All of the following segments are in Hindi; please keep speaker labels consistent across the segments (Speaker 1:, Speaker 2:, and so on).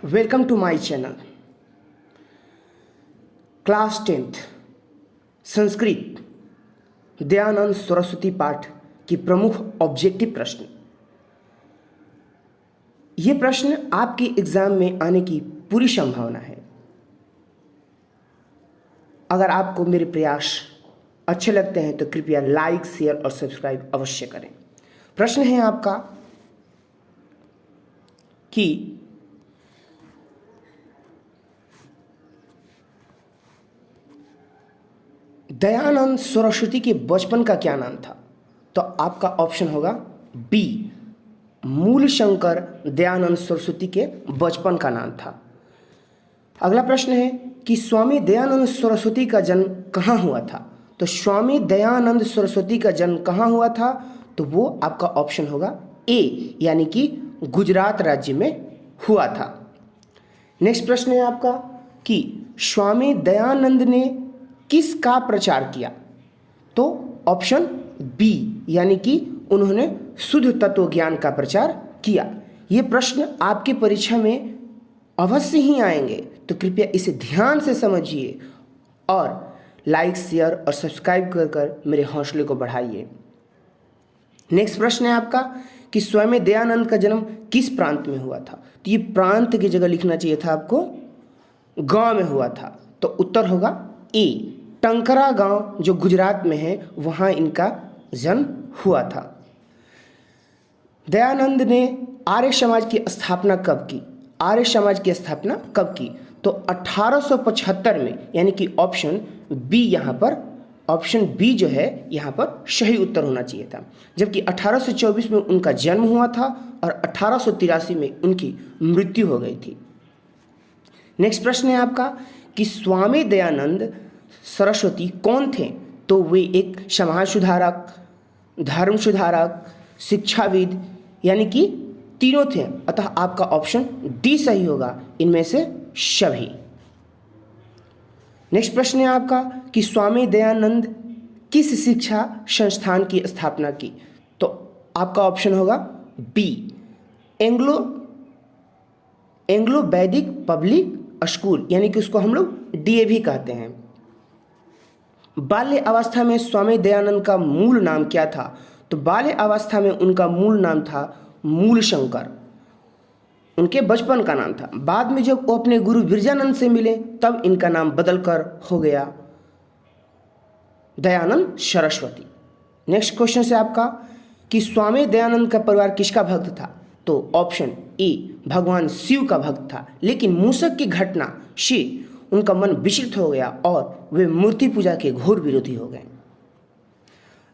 Speaker 1: Welcome to my channel. Class 10th Sanskrit Dayanand Saraswati पाठ की प्रमुख ऑब्जेक्टिव प्रश्न। ये प्रश्न आपके एग्जाम में आने की पूरी संभावना है। अगर आपको मेरे प्रयास अच्छे लगते हैं तो कृपया लाइक, शेयर और सब्सक्राइब अवश्य करें। प्रश्न है आपका कि दयानंद सरस्वती के बचपन का क्या नाम था? तो आपका ऑप्शन होगा बी, मूलशंकर दयानंद सरस्वती के बचपन का नाम था। अगला प्रश्न है कि स्वामी दयानंद सरस्वती का जन्म कहाँ हुआ था? तो स्वामी दयानंद सरस्वती का जन्म कहाँ हुआ था? तो वो आपका ऑप्शन होगा ए, यानी कि गुजरात राज्य में हुआ था। नेक्स्ट प्रश्न है आपका कि स्वामी दयानंद ने किसका प्रचार किया? तो ऑप्शन बी, यानी कि उन्होंने शुद्ध तत्व ज्ञान का प्रचार किया। ये प्रश्न आपके परीक्षा में अवश्य ही आएंगे, तो कृपया इसे ध्यान से समझिए और लाइक, शेयर और सब्सक्राइब कर मेरे हौसले को बढ़ाइए। नेक्स्ट प्रश्न है आपका कि स्वामी दयानंद का जन्म किस प्रांत में हुआ था? तो ये प्रांत की जगह लिखना चाहिए था आपको, गांव में हुआ था। तो उत्तर होगा ए, टंकरा गांव जो गुजरात में है, वहां इनका जन्म हुआ था। दयानंद ने आर्य समाज की स्थापना कब की? आर्य समाज की स्थापना कब की? तो 1875 में, यानी कि ऑप्शन बी, यहाँ पर ऑप्शन बी जो है यहाँ पर सही उत्तर होना चाहिए था। जबकि 1824 में उनका जन्म हुआ था और 1883 में उनकी मृत्यु हो गई थी। नेक्स्ट प्रश्न है आपका कि स्वामी दयानंद सरस्वती कौन थे? तो वे एक समाज सुधारक, धर्म सुधारक, शिक्षाविद, यानी कि तीनों थे। अतः आपका ऑप्शन डी सही होगा, इनमें से सभी। नेक्स्ट प्रश्न है आपका कि स्वामी दयानंद किस शिक्षा संस्थान की स्थापना की? तो आपका ऑप्शन होगा बी, एंग्लो वैदिक पब्लिक स्कूल, यानी कि उसको हम लोग डीएवी कहते हैं। बाल्य अवस्था में स्वामी दयानंद का मूल नाम क्या था? तो बाल्य अवस्था में उनका मूल नाम था मूलशंकर, उनके बचपन का नाम था। बाद में जब वो अपने गुरु बिरजानंद से मिले तब इनका नाम बदलकर हो गया दयानंद सरस्वती। नेक्स्ट क्वेश्चन से आपका कि स्वामी दयानंद का परिवार किसका भक्त था? तो ऑप्शन ए, भगवान शिव का भक्त था, लेकिन मूषक की घटना से उनका मन विचलित हो गया और वे मूर्ति पूजा के घोर विरोधी हो गए।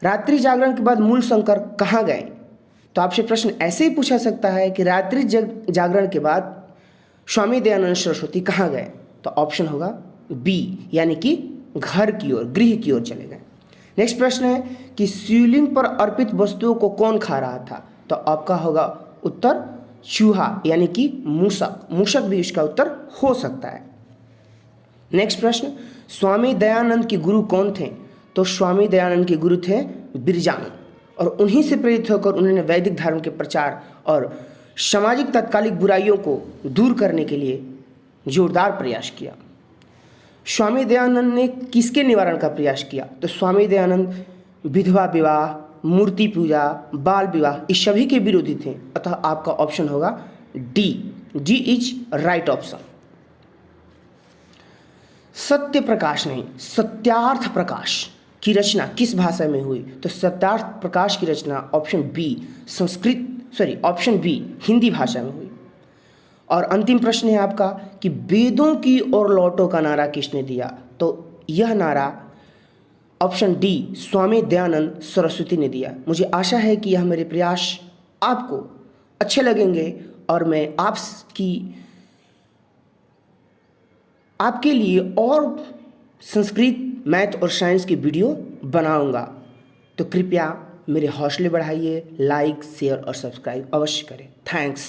Speaker 1: रात्रि जागरण के बाद मूलशंकर कहाँ गए? तो आपसे प्रश्न ऐसे ही पूछा सकता है कि रात्रि जागरण के बाद स्वामी दयानंद सरस्वती कहाँ गए? तो ऑप्शन होगा बी, यानी कि घर की ओर, गृह की ओर चले गए। नेक्स्ट प्रश्न है कि शिवलिंग पर अर्पित वस्तुओं को कौन खा रहा था? तो आपका होगा उत्तर चूहा, यानी कि मूषक। मूषक भी इसका उत्तर हो सकता है। नेक्स्ट प्रश्न, स्वामी दयानंद के गुरु कौन थे? तो स्वामी दयानंद के गुरु थे बिरजानंद, और उन्हीं से प्रेरित होकर उन्होंने वैदिक धर्म के प्रचार और सामाजिक तात्कालिक बुराइयों को दूर करने के लिए जोरदार प्रयास किया। स्वामी दयानंद ने किसके निवारण का प्रयास किया? तो स्वामी दयानंद विधवा विवाह, मूर्ति पूजा, बाल विवाह, इस सभी के विरोधी थे। अतः आपका ऑप्शन होगा D is right option. Satya Prakash नहीं, सत्यार्थ प्रकाश की रचना किस भाषा में हुई? तो सत्यार्थ प्रकाश की रचना ऑप्शन बी हिंदी भाषा में हुई। और अंतिम प्रश्न है आपका कि वेदों की ओर लौटो का नारा किसने दिया? तो यह नारा ऑप्शन डी, स्वामी दयानंद सरस्वती ने दिया। मुझे आशा है कि यह मेरे प्रयास आपको अच्छे लगेंगे और मैं आपके लिए और संस्कृत, मैथ और साइंस की वीडियो बनाऊंगा। तो कृपया मेरे हौसले बढ़ाइए, लाइक, शेयर और सब्सक्राइब अवश्य करें। थैंक्स।